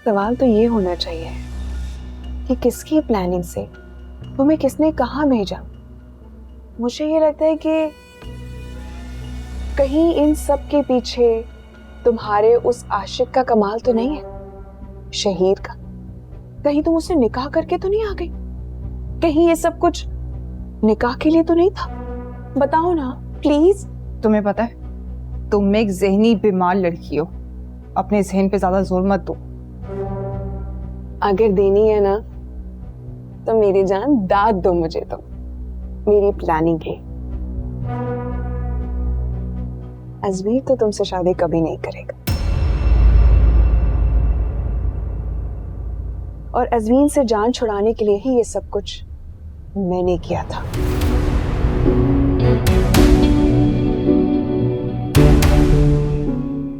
सवाल तो ये होना चाहिए कि किसकी प्लानिंग से तुम्हें किसने कहाँ भेजा। मुझे ये लगता है कि कहीं इन सब के पीछे तुम्हारे उस आशिक का कमाल तो नहीं है, शहीर का। कहीं तुम उससे निकाह करके तो नहीं आ गई? कहीं ये सब कुछ निकाह के लिए तो नहीं था? बताओ ना प्लीज। तुम्हें पता है तुम एक ज़हनी बीमार लड़की हो, अपने ज़हन पे ज्यादा जोर मत दो। अगर देनी है ना तो मेरी जान दाद दो मुझे, तो मेरी प्लानिंग है। अजमीर तो तुमसे शादी कभी नहीं करेगा, और अजमीर से जान छुड़ाने के लिए ही ये सब कुछ मैंने किया था।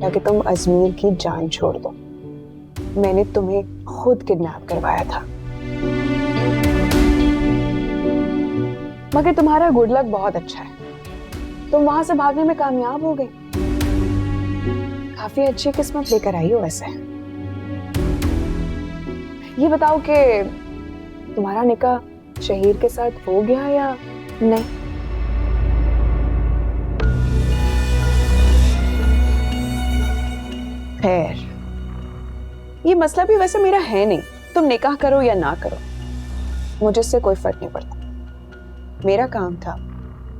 ताकि तुम अजमीर की जान छोड़ दो। मैंने तुम्हें खुद किडनैप करवाया था, मगर तुम्हारा गुड लक बहुत अच्छा है, तुम वहां से भागने में कामयाब हो गई। काफी अच्छी किस्मत लेकर आई हो वैसे। ये बताओ कि तुम्हारा निकाह शहीर के साथ हो गया या नहीं? खैर, ये मसला भी वैसे मेरा है नहीं, तुम निकाह करो या ना करो, मुझे इससे कोई फर्क नहीं पड़ता। मेरा काम था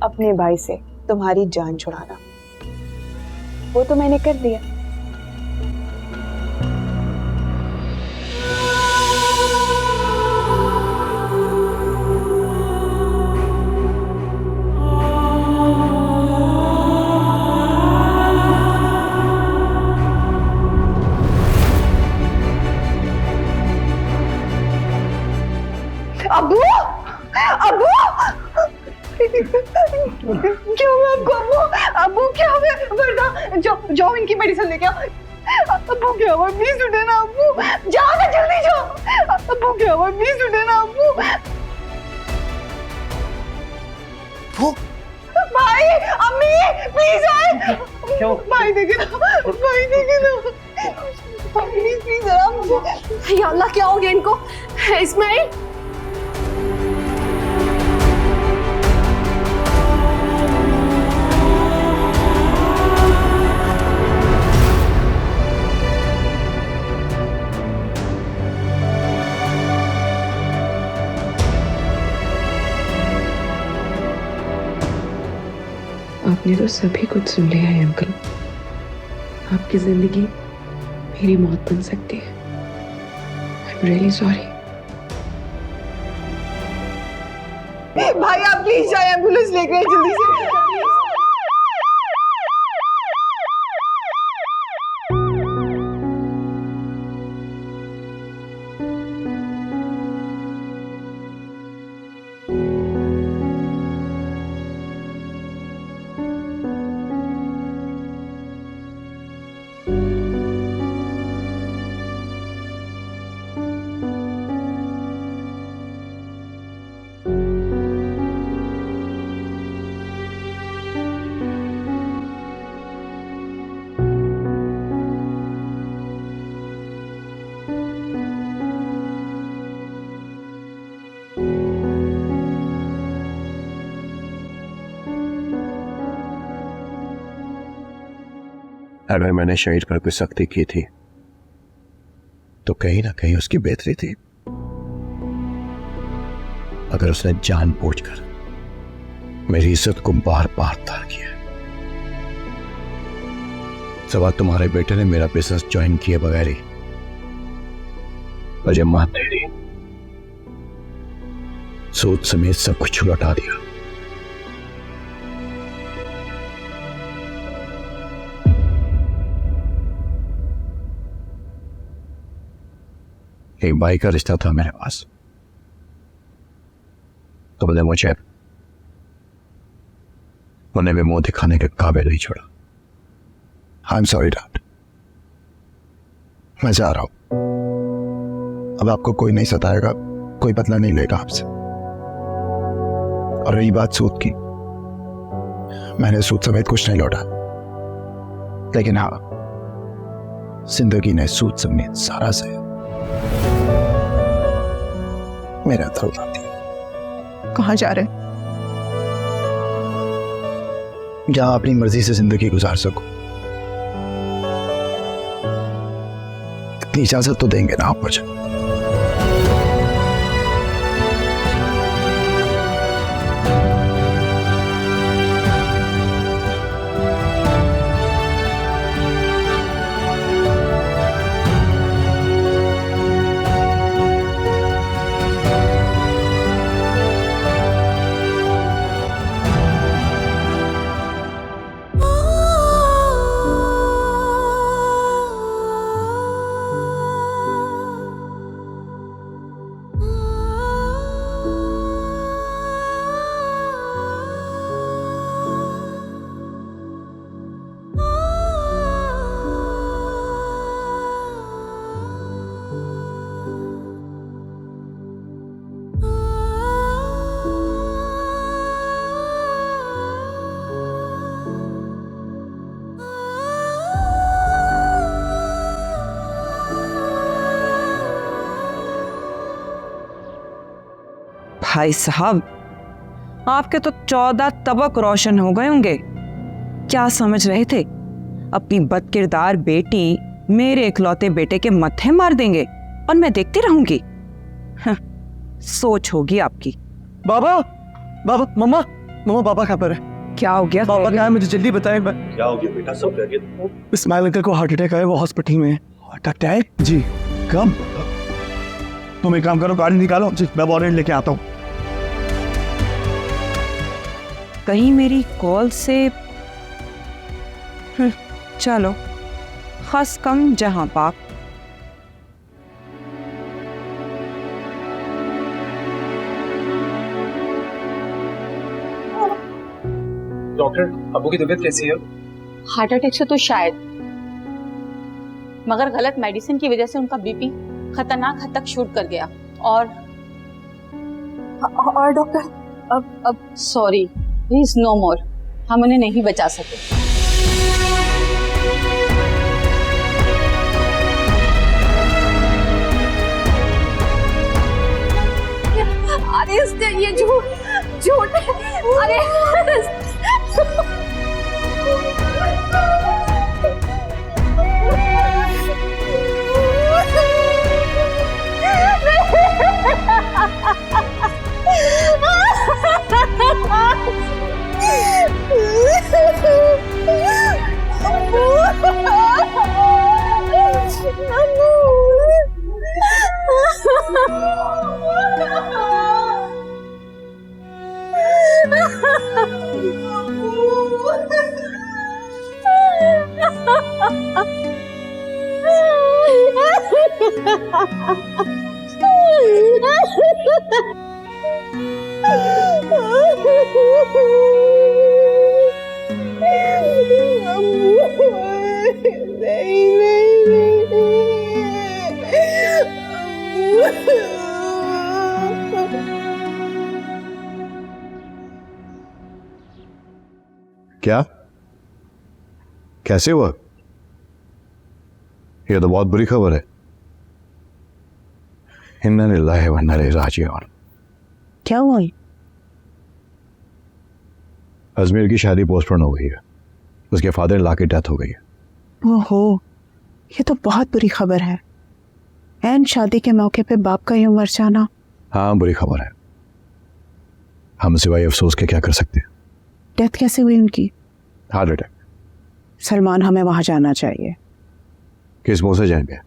अपने भाई से तुम्हारी जान छुड़ाना, वो तो मैंने कर दिया। अबू, अबू, क्या हुआ आपको? अबू, अबू क्या हुआ? वरदा, जाओ इनकी मेडिसिन लेके आओ। अबू क्या हुआ? प्लीज उठे ना अबू, जाओ ना जल्दी जाओ। अबू क्या हुआ? प्लीज उठे ना अबू। वो भाई, अम्मी, प्लीज आए। क्यों? भाई देखे ना, भाई देखे ना। प्लीज प्लीज आराम से। या अल्लाह, क्या हो गया इनको? इस्माइल, आपने तो सभी कुछ सुन लिया है अंकल। आपकी जिंदगी मेरी मौत बन सकती है। I am really sorry. भाई आप प्लीज जाए, एम्बुलेंस लेके आए जल्दी से। अगर मैंने शहीद पर कोई सख्ती की थी तो कहीं ना कहीं उसकी बेहतरी थी। अगर उसने जानबूझकर मेरी इज्जत को बार बार तार किया, सवाल तुम्हारे बेटे ने मेरा बिजनेस ज्वाइन किए बगैर ही मुझे मान दे दी, सूद समेत सब कुछ लौटा दिया। एक भाई का रिश्ता था मेरे पास, तो बोले मुझे उन्हें भी मुंह दिखाने के काबिल नहीं छोड़ा। आई एम सॉरी डैड, मैं जा रहा हूं। अब आपको कोई नहीं सताएगा, कोई बदला नहीं लेगा आपसे। और रही बात सूद की, मैंने सूद समेत कुछ नहीं लौटा, लेकिन हाँ, जिंदगी ने सूद समेत सारा से मेरा दर्द आती है। कहाँ जा रहे? जहां अपनी मर्जी से जिंदगी गुजार सको। इतनी इजाजत तो देंगे ना आप मुझे। भाई साहब, आपके तो 14 तबक रोशन हो गए होंगे। क्या समझ रहे थे अपनी बदकिरदार बेटी मेरे इकलौते बेटे के मत्थे मार देंगे और मैं देखती रहूंगी? सोच होगी आपकी। बाबा, बाबा, मम्मा, मम्मा, बाबा कहाँ पर है? क्या हो गया? बाबा कहाँ है? मुझे जल्दी बताएं। क्या हो गया बेटा? सब कह गया। इस्माइल अंकल को हार्ट अटैक आया, वो हॉस्पिटल में है। Heart attack? जी। कब? तुम एक काम करो, गाड़ी निकालो जी, मैं वारंट लेके आता हूँ। कहीं मेरी कॉल से चलो, खस कम जहां पाक। डॉक्टर, अबू की तबीयत कैसी है? हार्ट अटैक से तो शायद, मगर गलत मेडिसिन की वजह से उनका बीपी खतरनाक हद तक शूट कर गया। और डॉक्टर, अब सॉरी, प्लीज नो मोर, हम उन्हें नहीं बचा सके। अरे इसने ये झूठ अरे क्या? कैसे हुआ? यह तो बहुत बुरी खबर है। इन्ना लिल्लाहि व इन्ना इलैहि राजिऊन। क्या हुआ? अजमेर की शादी पोस्टपोन हो गई है। उसके फादर इन लॉ की डेथ हो गई है। ओहो, ये तो बहुत बुरी खबर है। एन शादी के मौके पे बाप का यूं मर जाना। हाँ, बुरी खबर है। हम सिवाय अफसोस के क्या कर सकते हैं? डेथ कैसे हुई उनकी? Heart attack. सलमान, हमें वहां जाना चाहिए। किस मुंह से जाएंगे?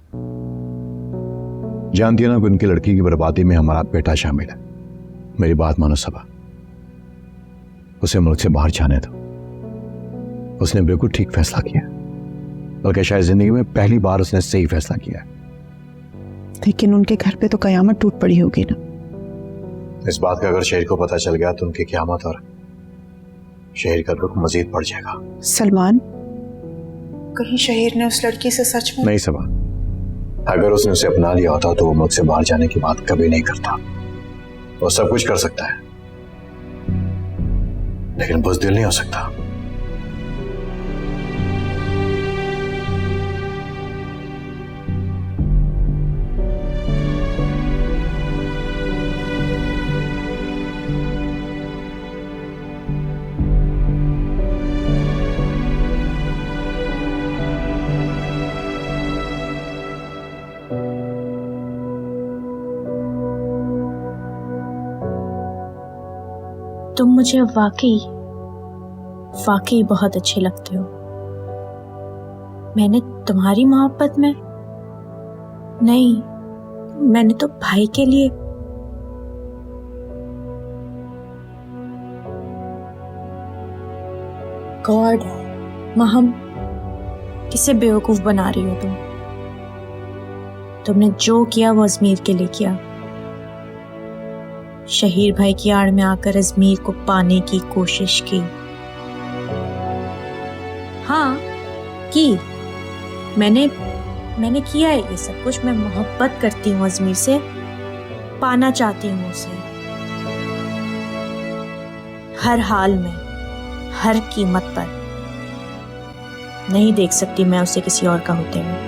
जानती है ना कि उनकी लड़की की बर्बादी में हमारा बेटा शामिल है। मेरी बात मानो सबा, उसे मुल्क से बाहर जाने दो। उसने बिल्कुल ठीक फैसला किया, बल्कि शायद जिंदगी में पहली बार उसने सही फैसला किया। लेकिन उनके घर पे तो कयामत टूट पड़ी होगी ना। इस बात का अगर शहर को पता चल गया तो उनकी क़यामत और शहर का दुख मजीद बढ़ जाएगा। सलमान, कहीं शहीर ने उस लड़की से सच में? नहीं सबा, अगर उसने उसे अपना लिया होता तो वो मुल्क से बाहर जाने की बात कभी नहीं करता। वो सब कुछ कर सकता है, लेकिन बुज़दिल नहीं हो सकता। तुम मुझे वाकई बहुत अच्छे लगते हो। मैंने तुम्हारी मोहब्बत में नहीं, मैंने तो भाई के लिए। गॉड, महम, किसे बेवकूफ बना रही हो तुम? तुमने जो किया वो अजमीर के लिए किया। शहीर भाई की आड़ में आकर अजमीर को पाने की कोशिश की। हाँ की, मैंने किया है ये सब कुछ। मैं मोहब्बत करती हूँ अजमीर से, पाना चाहती हूँ उसे हर हाल में, हर कीमत पर। नहीं देख सकती मैं उसे किसी और का होते हुए।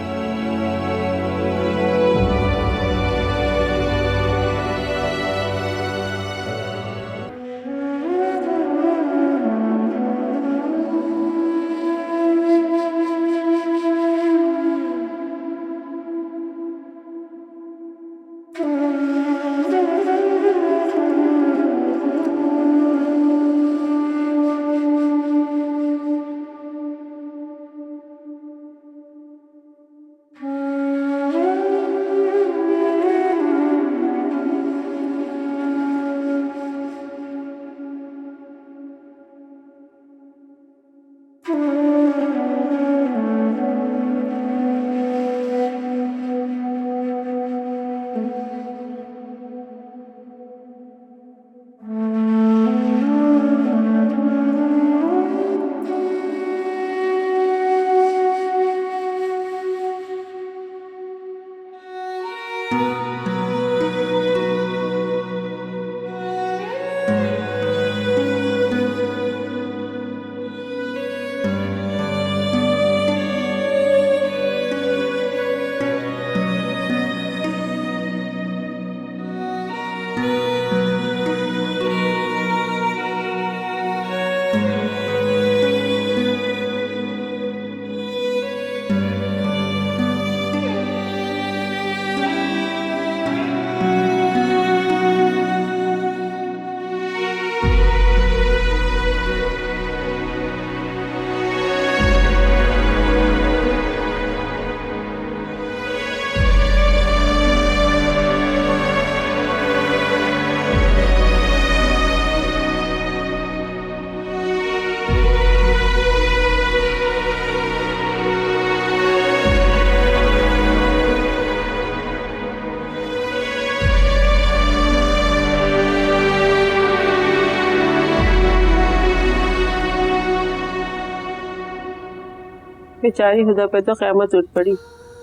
बेचारी खुदा पे तो क़यामत उठ पड़ी।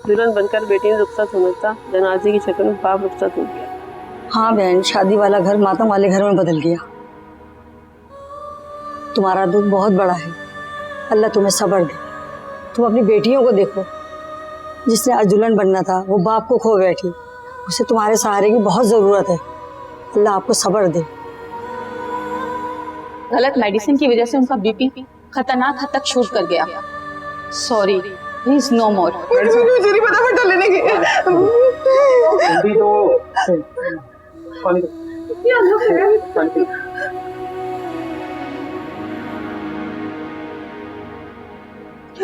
दुल्हन बनकर बेटी ने रुखसत होना था, जनाजे की शक्ल में बाप रुखसत हो गया। हाँ बहन, शादी वाला घर मातम वाले घर में बदल गया। तुम्हारा दुख बहुत बड़ा है, अल्लाह तुम्हें सब्र दे। तुम अपनी बेटियों को देखो, जिसने आज दुल्हन बनना था वो बाप को खो बैठी। उसे तुम्हारे सहारे की बहुत ज़रूरत है। अल्लाह आपको सब्र दे। गलत मेडिसिन की वजह से उनका बीपी खतरनाक हद तक शूट कर गया। सॉरी, प्लीज नो मोर। मुझे नहीं पता, फटा लेने की। जल्दी दो, पानी दो।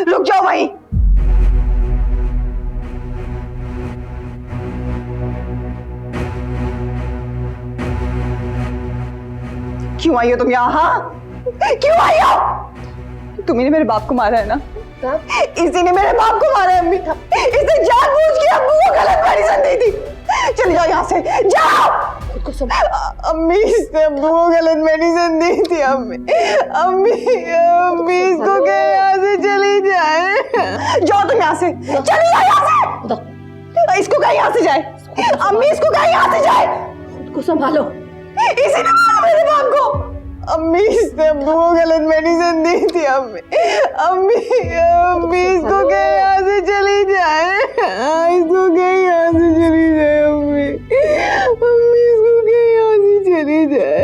रुक जाओ भाई। क्यों आई हो तुम यहाँ? हाँ, क्यों आई हो? तुम्ही ने मेरे बाप को मारा है ना? इसी ने मेरे बाप को मारा है अम्मी। इसने जानबूझ के अम्मू को गलत मेडिसिन दी थी। चले जाओ यहाँ से, जाओ। अम्मी, इसने अम्मू को गलत मेडिसिन दी थी। अम्मी इसको क्या यहाँ से चली जाए? जाओ तुम यहाँ से, चली जाओ यहाँ से। इसको क्या यहाँ से जाए? अम्मी इसको क्या यहाँ से जाए? खुद को संभालो। इसी ने मारा मेरे बाप को। अम्मी, इसने अम्मू को गलत मेडिसिन दी थी। अम्मी इसको क्या यहाँ से चली जाए? इसको क्या यहाँ से चली जाए? अम्मी इसको क्या यहाँ से चली जाए?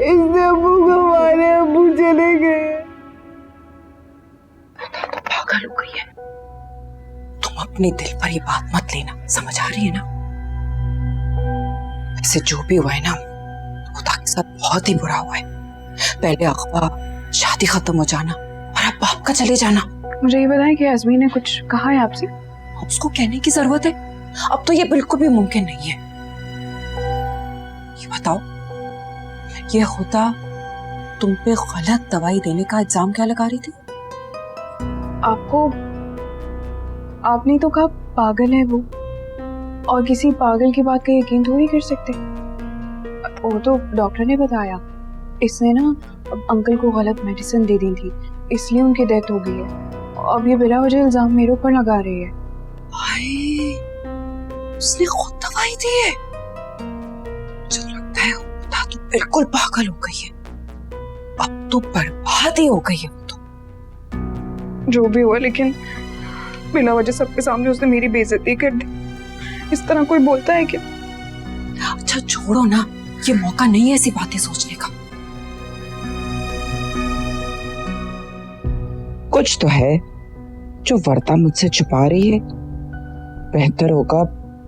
इसने अम्मू को मारे, अम्मू चले गए। तो पागल हो गई है। तुम अपने दिल पर ये बात मत लेना, समझ आ रही है ना? ऐसे जो भी हुआ है ना, खुदा की साथ बहुत ही बुरा हुआ है। पहले अखबा, शादी खत्म हो जाना और अब बाप का चले जाना। मुझे ये बताएं कि आज़मी ने कुछ कहा है आपसे? उसको कहने की जरूरत है? अब तो ये बिल्कुल भी मुमकिन नहीं है। ये बताओ, ये होता तुम पे गलत दवाई देने का इल्जाम क्या लगा रही थी? आपने तो कहा पागल है वो, और किसी पागल की बात का यकीन थोड़ी कर सकते। वो तो डॉक्टर ने बताया, इसने ना अंकल को गलत मेडिसिन दे दी थी, इसलिए उनकी डेथ हो गई है। अब ये बिला वजह इल्जाम मेरे ऊपर लगा रही है। हाय, उसने खुद दवाई दी है। मुझे लगता है खुदा तो बिल्कुल पागल हो गई है। अब तो बर्बाद ही हो गई है वो तो। जो भी हुआ, लेकिन बिला वजह सबके सामने उसने मेरी बेइज्जती कर दी। इस तरह कोई बोलता है क्या? अच्छा छोड़ो ना, ये मौका नहीं है ऐसी बातें सोचने का। कुछ तो है जो वर्ता मुझसे छुपा रही है। बेहतर होगा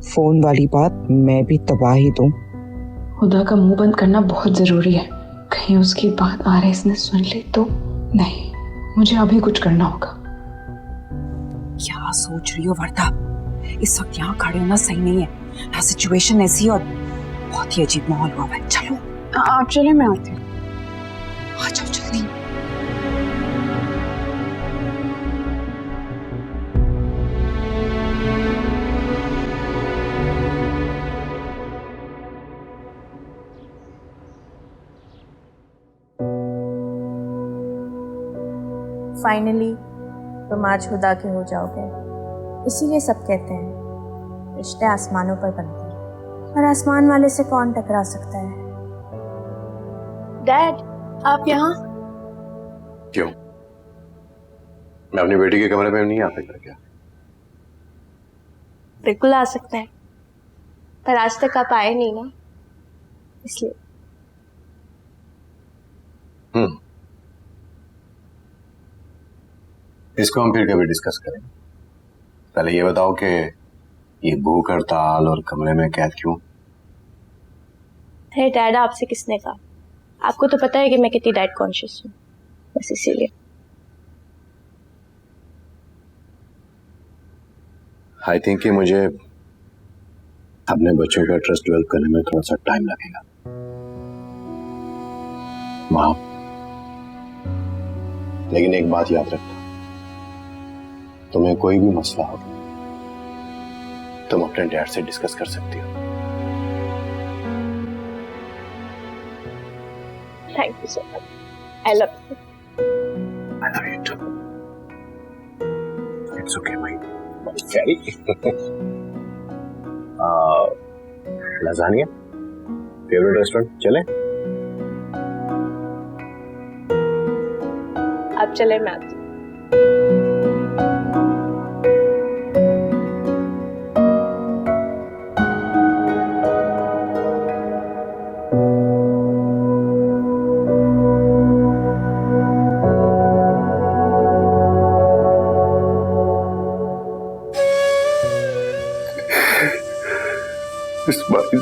फोन वाली बात मैं भी तबाह ही दूं। खुदा का मुंह बंद करना बहुत जरूरी है, कहीं उसकी बात आरएस ने सुन ली तो। नहीं, मुझे अभी कुछ करना होगा। क्या सोच रही हो वर्ता? इस वक्त यहाँ खड़े होना सही नहीं है। यहाँ सिचुएशन ऐसी और बहुत ही अजीब माहौल हुआ है। चलो आप चले, मैं आती हूँ। आ जाओ जल्दी। फाइनली तुम आज खुदा के हो जाओगे। इसीलिए सब कहते हैं रिश्ते आसमानों पर बनते हैं, और आसमान वाले से कौन टकरा सकता है। डैड, आप यहाँ? क्यों? मैं अपनी बेटी के कमरे में नहीं आ सकता क्या? बिल्कुल आ सकते हैं, पर आज तक आप आए नहीं ना, इसलिए। इसको हम फिर कभी डिस्कस करेंगे। पहले ये बताओ कि ये भूख हड़ताल और कमरे में कैद क्यों? अरे डैड, आपसे किसने कहा? आपको तो पता है कि मैं कितनी डाइट कॉन्शियस हूँ, बस इसीलिए। आई थिंक कि मुझे अपने बच्चों का ट्रस्ट डेवलप करने में थोड़ा सा टाइम लगेगा। माँ, लेकिन एक बात याद रखना, तुम्हें कोई भी मसला हो तुम अपने डैड से डिस्कस कर सकती हो। Thank you so much, I love you. I love you too. It's okay, my fairy. Lasagne, favourite restaurant चले? आप चले, मैं आती हूँ। इस्माइल,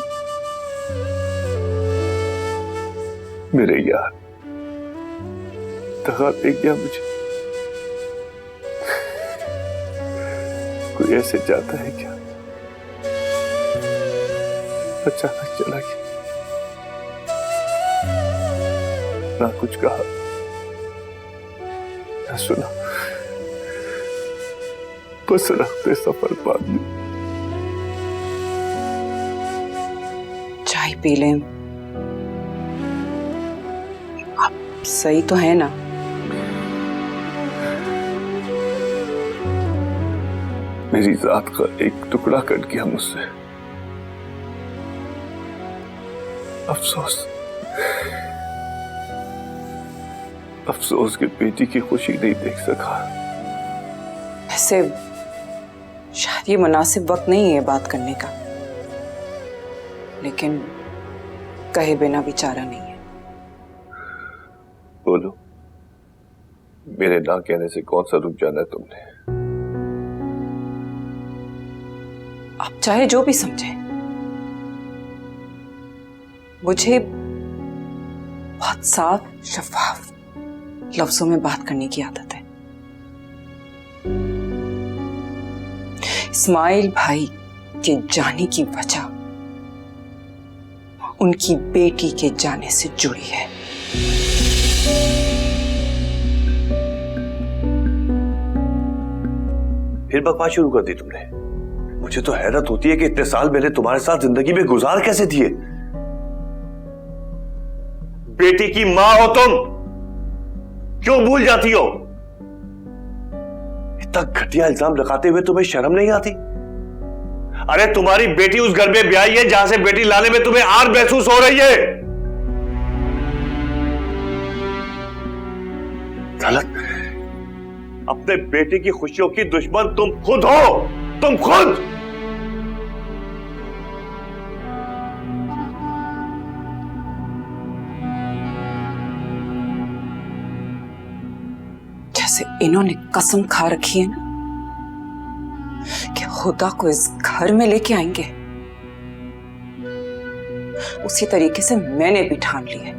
मेरे यार, दगा दे गया मुझे। कोई ऐसे जाता है क्या? अचानक चला गया, ना कुछ कहा ना सुना, बस रखते सफर बाद में। चाय पी लें। आप सही तो है ना? मेरी जात का एक टुकड़ा कट गया मुझसे। अफसोस कि बेटी की खुशी नहीं देख सका। ऐसे शायद ये मुनासिब वक्त नहीं है बात करने का, लेकिन कहे बिना भी चारा नहीं है। बोलो, मेरे ना कहने से कौन सा रुक जाना है तुमने? आप चाहे जो भी समझे, मुझे बहुत साफ शफाफ लफ्जों में बात करने की आदत है। इस्माइल भाई के जाने की वजह उनकी बेटी के जाने से जुड़ी है। फिर बकवास शुरू कर दी तुमने। मुझे तो हैरत होती है कि इतने साल मैंने तुम्हारे साथ जिंदगी में गुजार कैसे दिए। बेटी की मां हो तुम, क्यों भूल जाती हो? इतना घटिया इल्जाम लगाते हुए तुम्हें शर्म नहीं आती? अरे तुम्हारी बेटी उस घर में ब्याही है जहां से बेटी लाने में तुम्हें आर महसूस हो रही है। गलत। अपने बेटे की खुशियों की दुश्मन तुम खुद हो, तुम खुद। जैसे इन्होंने कसम खा रखी है ना कि खुदा को इस घर में लेके आएंगे, उसी तरीके से मैंने भी ठान लिया।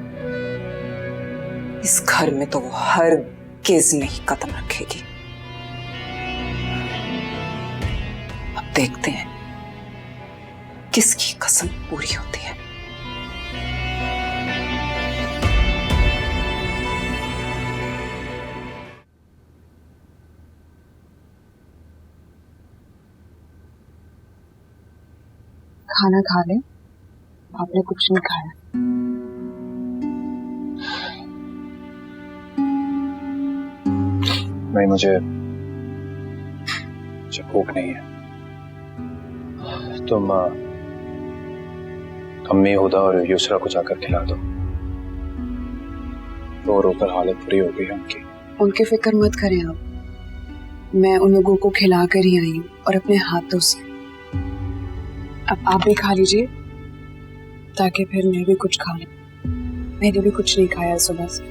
इस घर में तो वो हरगिज़ नहीं कदम रखेगी। अब देखते हैं किसकी कसम पूरी होती है। खाना खा ले, आपने कुछ नहीं खाया। नहीं, मुझे भूख नहीं है। तुम अम्मी, हुदा और युसरा को जाकर खिला दो। रो रो कर हालत बुरी हो गई है उनकी। उनकी फिक्र मत करें आप, मैं उन लोगों को खिला कर ही आई हूँ और अपने हाथों से। अब आप भी खा लीजिए ताकि फिर मैं भी कुछ खा लूं। मैंने भी कुछ नहीं खाया सुबह से।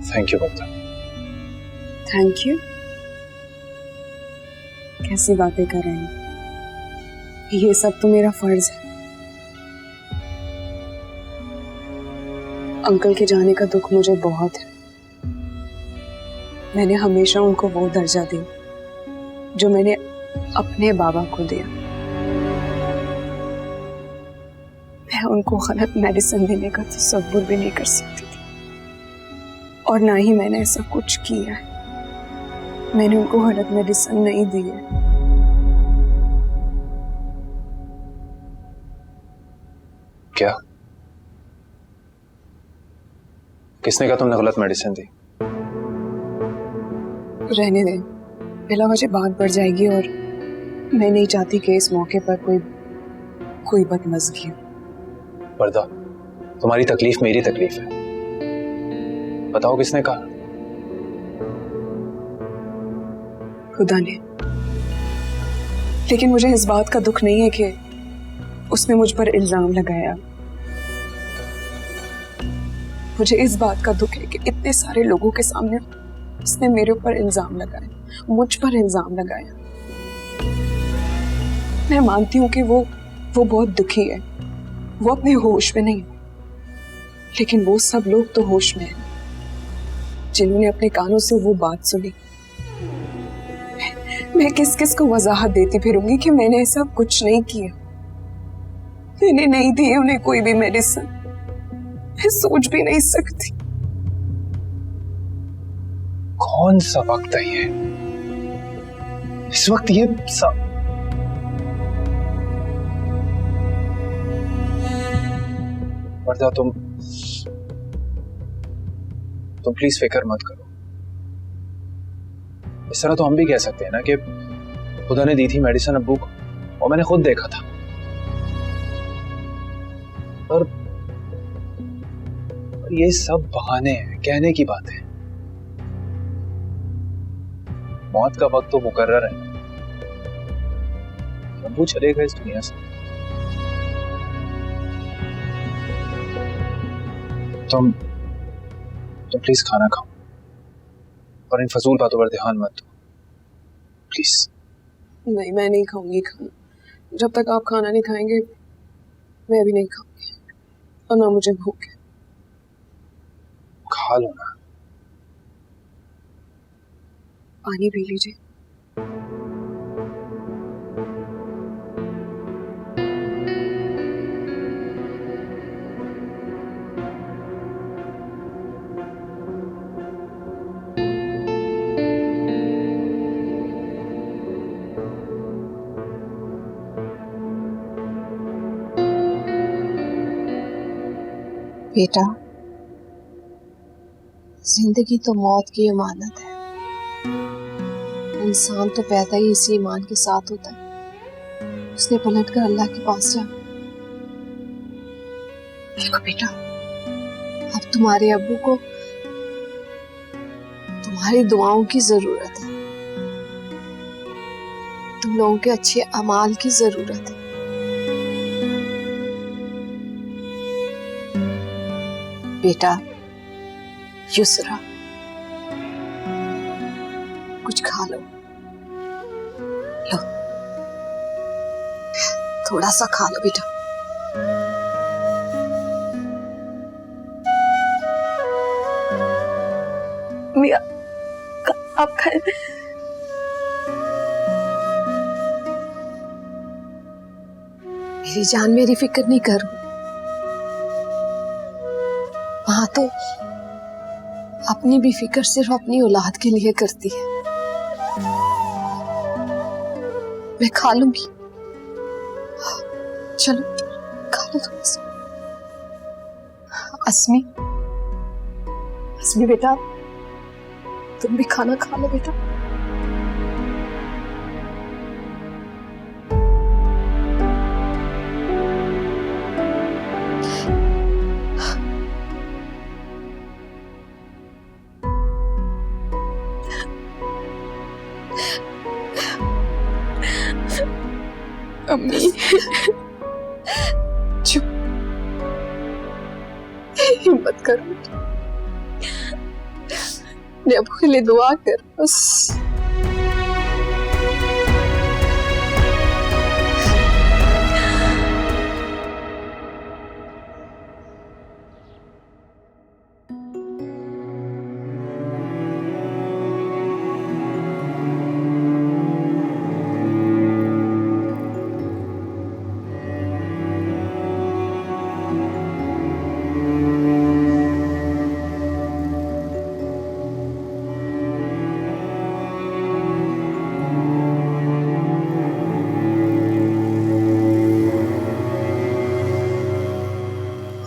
थैंक यू बंदा। Thank you? कैसी बातें कर रहे हैं? ये सब तो मेरा फर्ज है। अंकल के जाने का दुख मुझे बहुत है। मैंने हमेशा उनको वो दर्जा दिया जो मैंने अपने बाबा को दिया। मैं उनको गलत मेडिसिन देने का तसव्वुर भी नहीं कर सकती थी, और ना ही मैंने ऐसा कुछ किया है। मैंने उनको गलत मेडिसिन नहीं दी है। क्या? किसने कहा तुमने गलत मेडिसिन दी? रहने दें, बिला वजह बात बढ़ जाएगी और मैं नहीं चाहती कि इस मौके पर कोई बदमज़गी हो। वर्दा, तुम्हारी तकलीफ मेरी तकलीफ है। बताओ किसने कहा? खुदा ने। लेकिन मुझे इस बात का दुख नहीं है कि उसने मुझ पर इल्जाम लगाया। मुझे इस बात का दुख है कि इतने सारे लोगों के सामने उसने मेरे ऊपर इल्जाम लगाया, मुझ पर इल्जाम लगाया। मैं मानती हूँ कि वो बहुत दुखी है, वो अपने होश में नहीं, लेकिन वो सब लोग तो होश में हैं जिन्होंने अपने कानों से वो बात सुनी। मैं किस किस को वजाहत देती फिरूंगी कि मैंने ऐसा कुछ नहीं किया। मैंने नहीं दी उन्हें कोई भी मेडिसिन। मैं सोच भी नहीं सकती। कौन सा वक्त है ये? इस वक्त ये सब वर्दा, तुम प्लीज फिक्र मत करो। इस तरह तो हम भी कह सकते हैं ना कि खुदा ने दी थी मेडिसिन अब्बू को, और मैंने खुद देखा था। और ये सब बहाने हैं, कहने की बात है। मौत का वक्त तो मुकर्रर है। अब्बू चले गए इस दुनिया से। तुम प्लीज खाना खाओ, और इन फजूल बातों पर ध्यान मत दो प्लीज। नहीं, मैं नहीं खाऊंगी खाना। जब तक आप खाना नहीं खाएंगे मैं भी नहीं खाऊंगी, और ना मुझे भूख है। खा लो ना। पानी पी लीजिए। बेटा, जिंदगी तो मौत की अमानत है। इंसान तो पैदा ही इसी ईमान के साथ होता है। उसने पलटकर अल्लाह के पास जाना। देखो बेटा, अब तुम्हारे अब्बू को तुम्हारी दुआओं की जरूरत है। तुम लोगों के अच्छे अमाल की जरूरत है। बेटा युसरा, कुछ खा लो। लो, थोड़ा सा खा लो बेटा। मिया, आप खाए। मेरी जान, मेरी फिक्र नहीं करो। माँ तो अपनी भी फिक्र सिर्फ अपनी औलाद के लिए करती है। मैं खा लूंगी। चलो खा लो थोड़ा सा। अस्मी, अस्मी बेटा, तुम भी खाना खा लो बेटा। अम्मी, चुप, हिम्मत करो। मेरे अब्बू के लिए दुआ कर बस।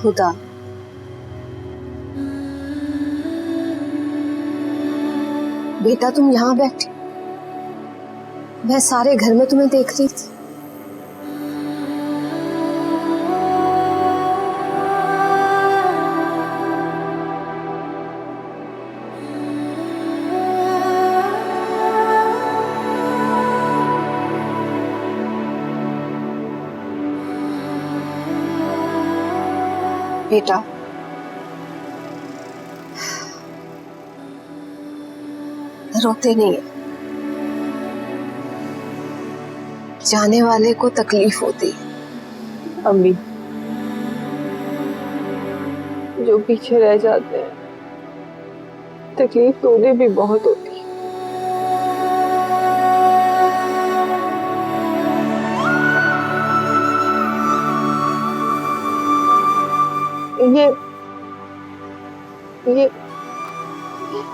खुदा, बेटा तुम यहाँ बैठी, मैं सारे घर में तुम्हें देख रही थी। बेटा, रोते नहीं है। जाने वाले को तकलीफ होती है। अम्मी, जो पीछे रह जाते हैं तकलीफ तो उन्हें भी बहुत होती है।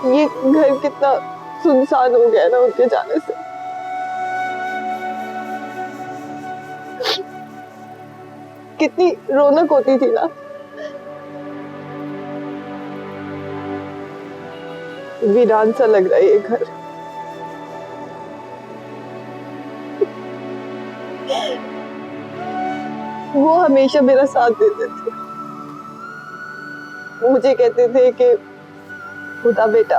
ये घर कितना सुनसान हो गया ना उनके जाने से। कितनी रौनक होती थी ना। वीरान सा लग रहा है ये घर। वो हमेशा मेरा साथ देते थे। मुझे कहते थे कि खुदा बेटा,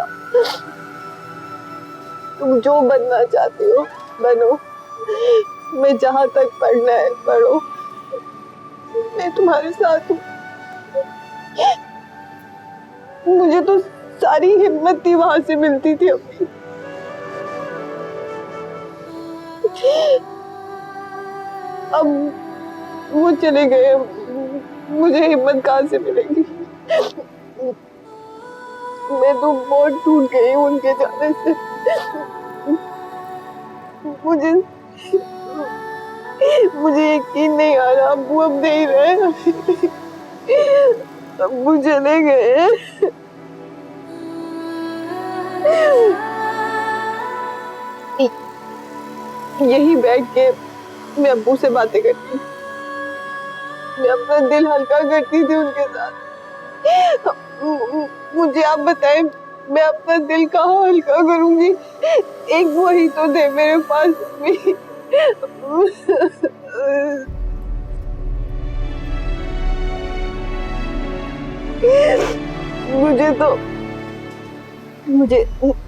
तुम जो बनना चाहती हो बनो, मैं जहां तक पढ़ना है पढ़ो, मैं तुम्हारे साथ हूँ। मुझे तो सारी हिम्मत थी वहां से मिलती थी अभी। अब वो चले गए, मुझे हिम्मत कहाँ से मिलेगी? मैं तो बहुत टूट गई उनके जाने से। मुझे यकीन नहीं आ रहा, अब्बू अब नहीं रहे, अब्बू चले गए। यही बैठ के मैं अब्बू से बातें करती थी, मैं अपना दिल हल्का करती थी उनके साथ। मुझे आप बताएं, मैं अपना दिल कहाँ हल्का करूंगी? एक वही तो थे मेरे पास भी।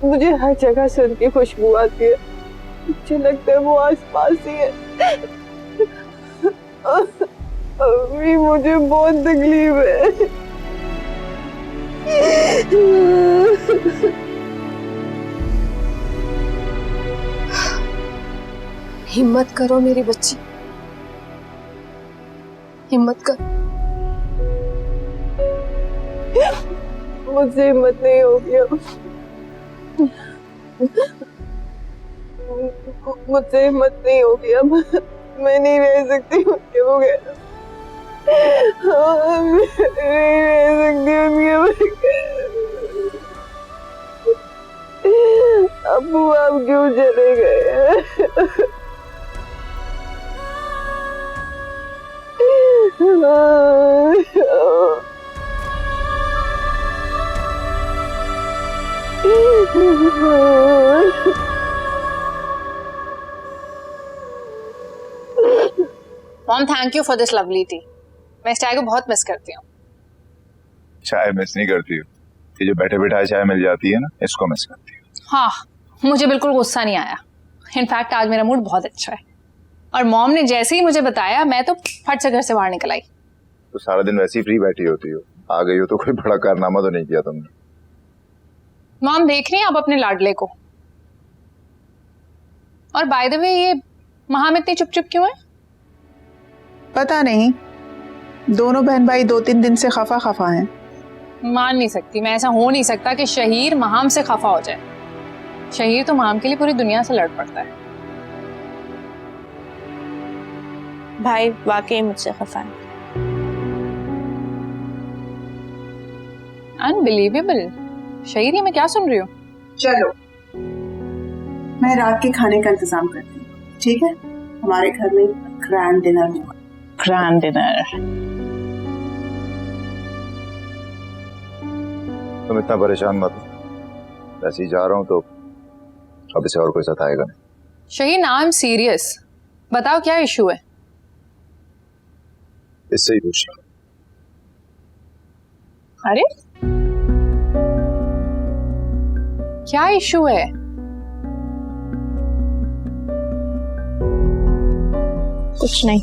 मुझे हर जगह से उनकी खुशबू आती है, मुझे लगता है वो आसपास ही है। अभी मुझे बहुत तकलीफ है। हिम्मत करो मेरी बच्ची, हिम्मत कर। मुझसे हिम्मत नहीं होगी अब, मुझसे हिम्मत नहीं होगी अब, मैं नहीं रह सकती उनके बगैर, नहीं रह सकती उनके बगैर। अब्बू आप क्यों चले गए? Mom thank you for this lovely T. मैं इस चाय को बहुत मिस करती हूँ। चाय मिस नहीं करती हूँ, ये जो बैठे बैठा चाय मिल जाती है ना, इसको मिस करती हूँ। हाँ, मुझे बिल्कुल गुस्सा नहीं आया। इनफैक्ट आज मेरा मूड बहुत अच्छा है, और मॉम ने जैसे ही मुझे बताया मैं तो फट से घर से बाहर निकल आई। तो सारा दिन वैसे ही फ्री बैठी होती हो, आ गई हो तो कोई बड़ा कारनामा तो नहीं किया तुमने? मॉम देख रही हैं आप अपने लाडले को। और बाय द वे ये महाम इतनी चुप चुप क्यों है? पता नहीं, दोनों बहन भाई 2-3 दिन से खफा हैं। मान नहीं सकती मैं, ऐसा हो नहीं सकता कि शहीर महाम से खफा हो जाए। शहीर तो महाम के लिए पूरी दुनिया से लड़ पड़ता है। भाई वाकई मुझसे खफा है। अनबिलीवेबल। शहीर, ये मैं क्या सुन रही हूँ? चलो मैं रात के खाने का इंतजाम करती हूँ, ठीक है? हमारे घर में ग्रैंड डिनर होगा। Grand dinner. तुम इतना परेशान मत हो, वैसे ही जा रहा हूँ तो अब इसे और कोई सताएगा नहीं। शहीर ना, आई एम सीरियस। बताओ क्या इशू है? इससे ही पूछ रहा। अरे क्या इशू है? कुछ नहीं।